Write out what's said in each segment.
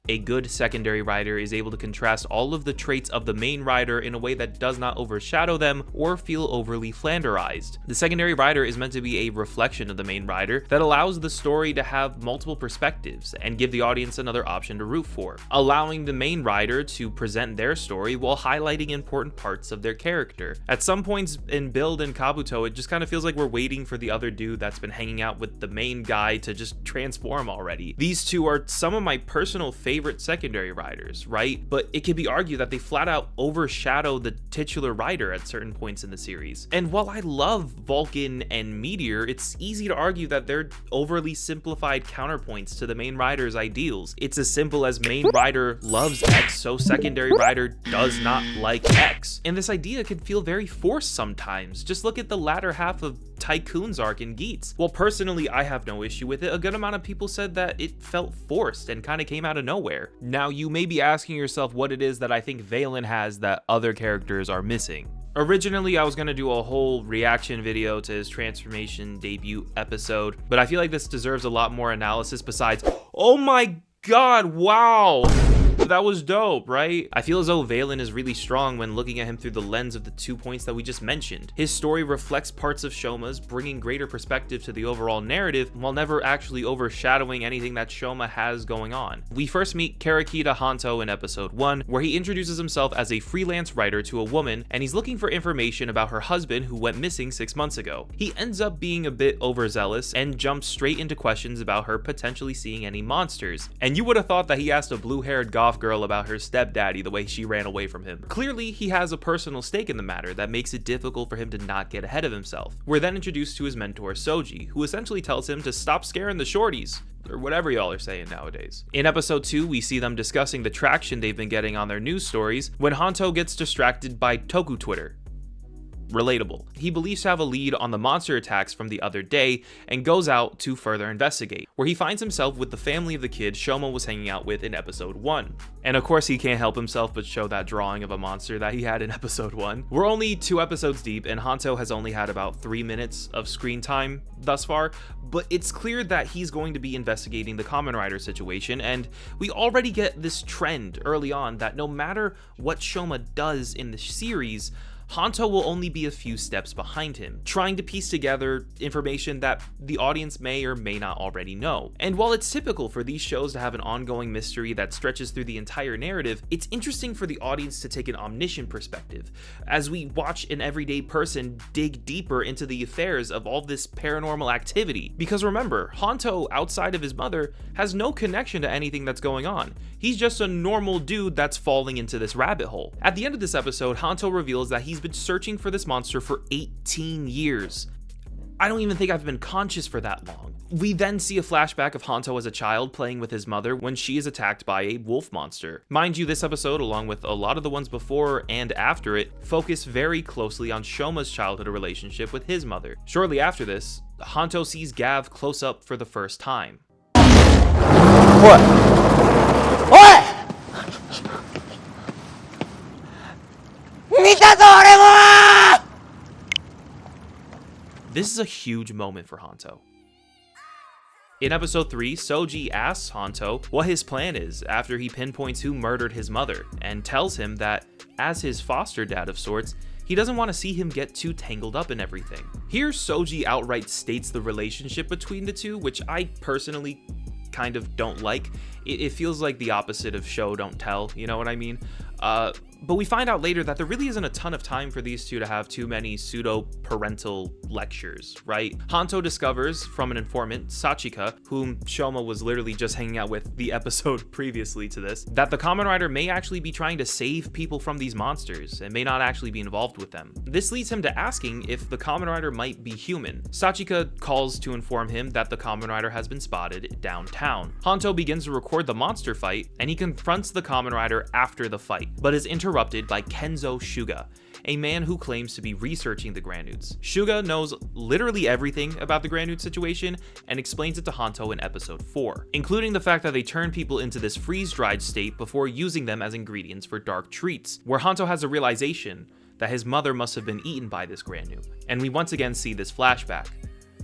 A good secondary rider is able to contrast all of the traits of the main rider in a way that does not overshadow them or feel overly flanderized. The secondary rider is meant to be a reflection of the main rider that allows the story to have multiple perspectives and give the audience another option to root for, allowing the main rider to present their story while highlighting important parts of their character. At some points in Build and Kabuto, it just kind of feels like we're waiting for the other dude that's been hanging out with the main guy to just transform already. These two are some of my personal favorite secondary riders, right? But it can be argued that they flat out overshadow the titular rider at certain points in the series. And while I love Vulcan and Meteor, it's easy to argue that they're overly simplified counterpoints to the main rider's ideals. It's as simple as main rider loves X, so secondary rider does not like X. And this idea can feel very forced sometimes. Just look at the latter half of Tycoon's arc in Geats. While personally I have no issue with it, a good amount of people said that it felt forced and kind of came out of nowhere. Now you may be asking yourself what it is that I think Valen has that other characters are missing. Originally, I was going to do a whole reaction video to his transformation debut episode, but I feel like this deserves a lot more analysis besides, oh my god, wow! That was dope, right? I feel as though Valen is really strong when looking at him through the lens of the 2 points that we just mentioned. His story reflects parts of Shoma's, bringing greater perspective to the overall narrative while never actually overshadowing anything that Shoma has going on. We first meet Karakida Hanto in episode 1, where he introduces himself as a freelance writer to a woman, and he's looking for information about her husband who went missing 6 months ago. He ends up being a bit overzealous and jumps straight into questions about her potentially seeing any monsters. And you would have thought that he asked a blue-haired goth girl about her stepdaddy the way she ran away from him. Clearly, he has a personal stake in the matter that makes it difficult for him to not get ahead of himself. We're then introduced to his mentor Soji, who essentially tells him to stop scaring the shorties, or whatever y'all are saying nowadays. In episode 2, we see them discussing the traction they've been getting on their news stories when Hanto gets distracted by Toku Twitter. Relatable. He believes to have a lead on the monster attacks from the other day and goes out to further investigate, where he finds himself with the family of the kid Shoma was hanging out with in episode 1. And of course he can't help himself but show that drawing of a monster that he had in episode 1. We're only 2 episodes deep and Hanto has only had about 3 minutes of screen time thus far, but it's clear that he's going to be investigating the Kamen Rider situation, and we already get this trend early on that no matter what Shoma does in the series, Hanto will only be a few steps behind him, trying to piece together information that the audience may or may not already know. And while it's typical for these shows to have an ongoing mystery that stretches through the entire narrative, it's interesting for the audience to take an omniscient perspective, as we watch an everyday person dig deeper into the affairs of all this paranormal activity. Because remember, Hanto, outside of his mother, has no connection to anything that's going on. He's just a normal dude that's falling into this rabbit hole. At the end of this episode, Hanto reveals that he's been searching for this monster for 18 years. I don't even think I've been conscious for that long. We then see a flashback of Hanto as a child playing with his mother when she is attacked by a wolf monster. Mind you, this episode, along with a lot of the ones before and after it, focus very closely on Shoma's childhood relationship with his mother. Shortly after this, Hanto sees Gavv close up for the first time. What? This is a huge moment for Hanto. In episode 3, Soji asks Hanto what his plan is after he pinpoints who murdered his mother, and tells him that, as his foster dad of sorts, he doesn't want to see him get too tangled up in everything. Here, Soji outright states the relationship between the two, which I personally kind of don't like. It feels like the opposite of show don't tell, you know what I mean? But we find out later that there really isn't a ton of time for these two to have too many pseudo-parental lectures, right? Hanto discovers from an informant, Sachika, whom Shoma was literally just hanging out with the episode previously to this, that the Kamen Rider may actually be trying to save people from these monsters and may not actually be involved with them. This leads him to asking if the Kamen Rider might be human. Sachika calls to inform him that the Kamen Rider has been spotted downtown. Hanto begins to record the monster fight, and he confronts the Kamen Rider after the fight, but is interrupted by Kenzo Shuga, a man who claims to be researching the Granudes. Shuga knows literally everything about the Granude situation and explains it to Hanto in episode 4, including the fact that they turn people into this freeze-dried state before using them as ingredients for dark treats, where Hanto has a realization that his mother must have been eaten by this Granude, and we once again see this flashback.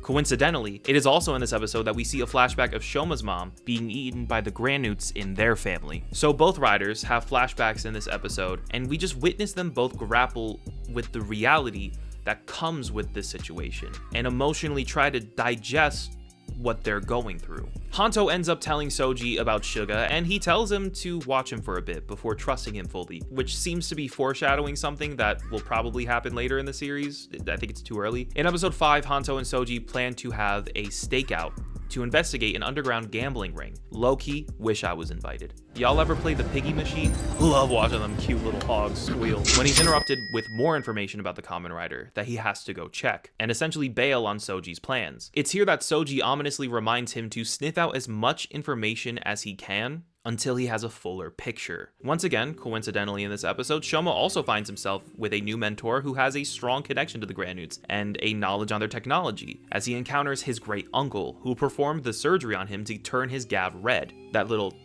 Coincidentally, it is also in this episode that we see a flashback of Shoma's mom being eaten by the Granoots in their family. So both riders have flashbacks in this episode, and we just witness them both grapple with the reality that comes with this situation and emotionally try to digest what they're going through. Hanto ends up telling Soji about Suga, and he tells him to watch him for a bit before trusting him fully, which seems to be foreshadowing something that will probably happen later in the series. I think it's too early. In episode 5, Hanto and Soji plan to have a stakeout to investigate an underground gambling ring. Low-key, wish I was invited. Y'all ever play the piggy machine? Love watching them cute little hogs squeal. When he's interrupted with more information about the Kamen Rider that he has to go check, and essentially bail on Soji's plans. It's here that Soji ominously reminds him to sniff out as much information as he can until he has a fuller picture. Once again, coincidentally in this episode, Shoma also finds himself with a new mentor who has a strong connection to the Granoots and a knowledge on their technology, as he encounters his great uncle, who performed the surgery on him to turn his Gavv red. That little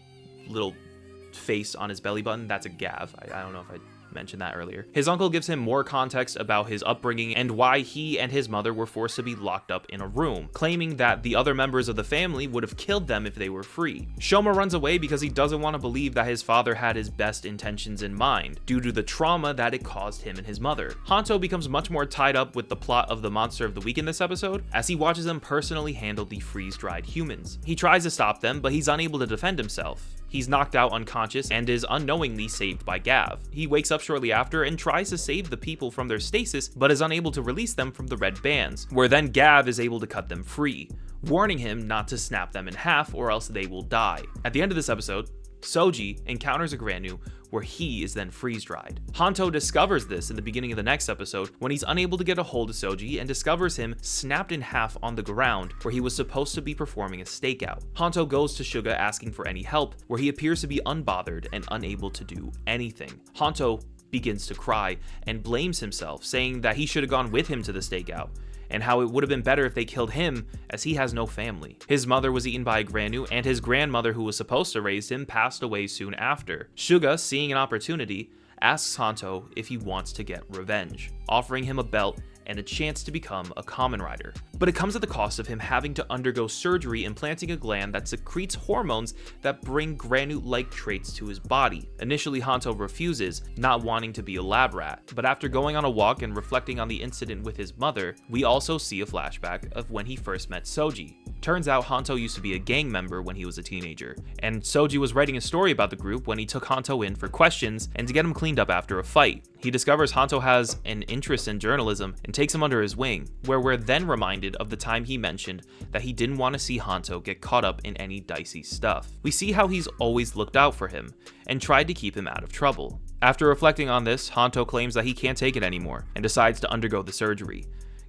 face on his belly button, that's a Gavv. I don't know if I mentioned that earlier. His uncle gives him more context about his upbringing and why he and his mother were forced to be locked up in a room, claiming that the other members of the family would have killed them if they were free. Shoma runs away because he doesn't want to believe that his father had his best intentions in mind, due to the trauma that it caused him and his mother. Hanto becomes much more tied up with the plot of the Monster of the Week in this episode, as he watches them personally handle the freeze-dried humans. He tries to stop them, but he's unable to defend himself. He's knocked out unconscious and is unknowingly saved by Gavv. He wakes up shortly after and tries to save the people from their stasis, but is unable to release them from the red bands, where then Gavv is able to cut them free, warning him not to snap them in half or else they will die. At the end of this episode, Soji encounters a Granoo where he is then freeze-dried. Hanto discovers this in the beginning of the next episode when he's unable to get a hold of Soji and discovers him snapped in half on the ground where he was supposed to be performing a stakeout. Hanto goes to Suga asking for any help, where he appears to be unbothered and unable to do anything. Hanto begins to cry and blames himself, saying that he should have gone with him to the stakeout, and how it would have been better if they killed him, as he has no family. His mother was eaten by a Granoo, and his grandmother, who was supposed to raise him, passed away soon after. Suga, seeing an opportunity, asks Hanto if he wants to get revenge, offering him a belt and a chance to become a Kamen Rider. But it comes at the cost of him having to undergo surgery implanting a gland that secretes hormones that bring Granute-like traits to his body. Initially, Hanto refuses, not wanting to be a lab rat, but after going on a walk and reflecting on the incident with his mother, we also see a flashback of when he first met Soji. Turns out Hanto used to be a gang member when he was a teenager, and Soji was writing a story about the group when he took Hanto in for questions and to get him cleaned up after a fight. He discovers Hanto has an interest in journalism and takes him under his wing, where we're then reminded of the time he mentioned that he didn't want to see Hanto get caught up in any dicey stuff. We see how he's always looked out for him and tried to keep him out of trouble. After reflecting on this, Hanto claims that he can't take it anymore and decides to undergo the surgery,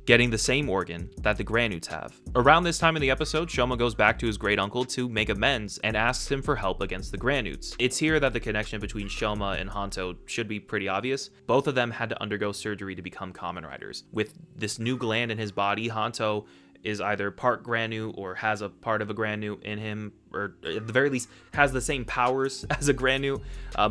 getting the same organ that the Granoots have. Around this time in the episode, Shoma goes back to his great uncle to make amends and asks him for help against the Granoots. It's here that the connection between Shoma and Hanto should be pretty obvious. Both of them had to undergo surgery to become Kamen Riders. With this new gland in his body, Hanto is either part Granoo or has a part of a Granoo in him, or at the very least has the same powers as a Granoo,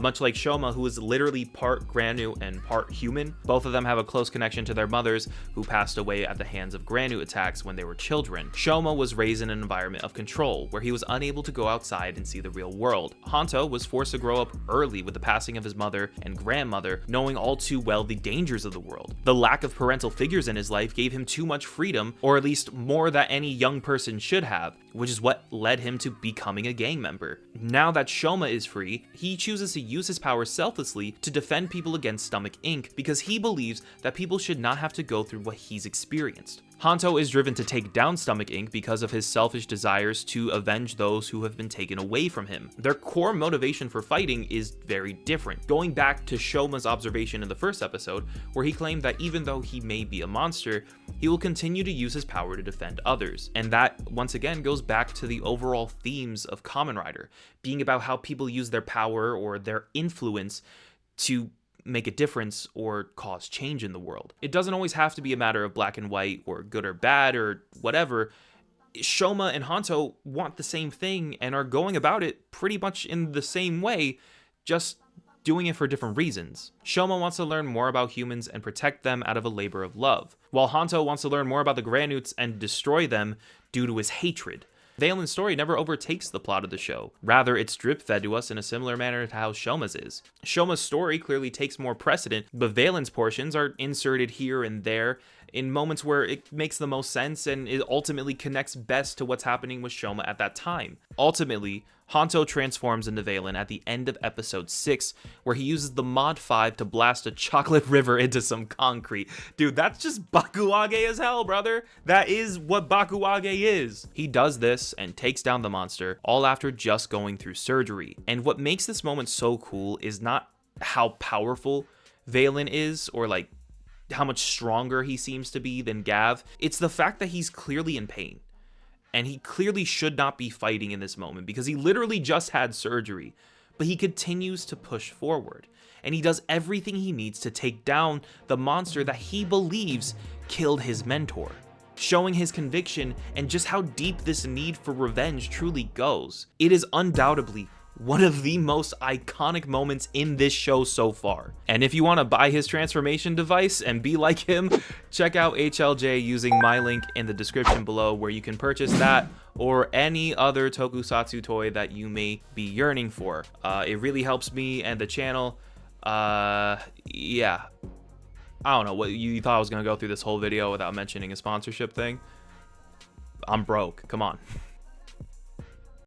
much like Shoma, who is literally part Granoo and part human. Both of them have a close connection to their mothers, who passed away at the hands of Granoo attacks when they were children. Shoma was raised in an environment of control, where he was unable to go outside and see the real world. Hanto was forced to grow up early with the passing of his mother and grandmother, knowing all too well the dangers of the world. The lack of parental figures in his life gave him too much freedom, or at least more than any young person should have, which is what led him to becoming a gang member. Now that Shoma is free, he chooses to use his powers selflessly to defend people against Stomach Inc. because he believes that people should not have to go through what he's experienced. Hanto is driven to take down Stomach Inc. because of his selfish desires to avenge those who have been taken away from him. Their core motivation for fighting is very different, going back to Shoma's observation in the first episode, where he claimed that even though he may be a monster, he will continue to use his power to defend others. And that, once again, goes back to the overall themes of Kamen Rider, being about how people use their power or their influence to make a difference or cause change in the world. It doesn't always have to be a matter of black and white or good or bad or whatever. Shoma and Hanto want the same thing and are going about it pretty much in the same way, just doing it for different reasons. Shoma wants to learn more about humans and protect them out of a labor of love, while Hanto wants to learn more about the Granuts and destroy them due to his hatred. Valen's story never overtakes the plot of the show. Rather, it's drip-fed to us in a similar manner to how Shoma's is. Shoma's story clearly takes more precedent, but Valen's portions are inserted here and there in moments where it makes the most sense and it ultimately connects best to what's happening with Shoma at that time. Ultimately, Hanto transforms into Valen at the end of episode 6, where he uses the Mod 5 to blast a chocolate river into some concrete. Dude, that's just Bakuage as hell, brother. That is what Bakuage is. He does this and takes down the monster, all after just going through surgery. And what makes this moment so cool is not how powerful Valen is, or like how much stronger he seems to be than Gavv. It's the fact that he's clearly in pain. And he clearly should not be fighting in this moment because he literally just had surgery. But he continues to push forward. And he does everything he needs to take down the monster that he believes killed his mentor, showing his conviction and just how deep this need for revenge truly goes. It is undoubtedly one of the most iconic moments in this show so far. And if you want to buy his transformation device and be like him, check out HLJ using my link in the description below, where you can purchase that or any other tokusatsu toy that you may be yearning for. It really helps me and the channel. Yeah. I don't know, what you thought I was going to go through this whole video without mentioning a sponsorship thing? I'm broke. Come on.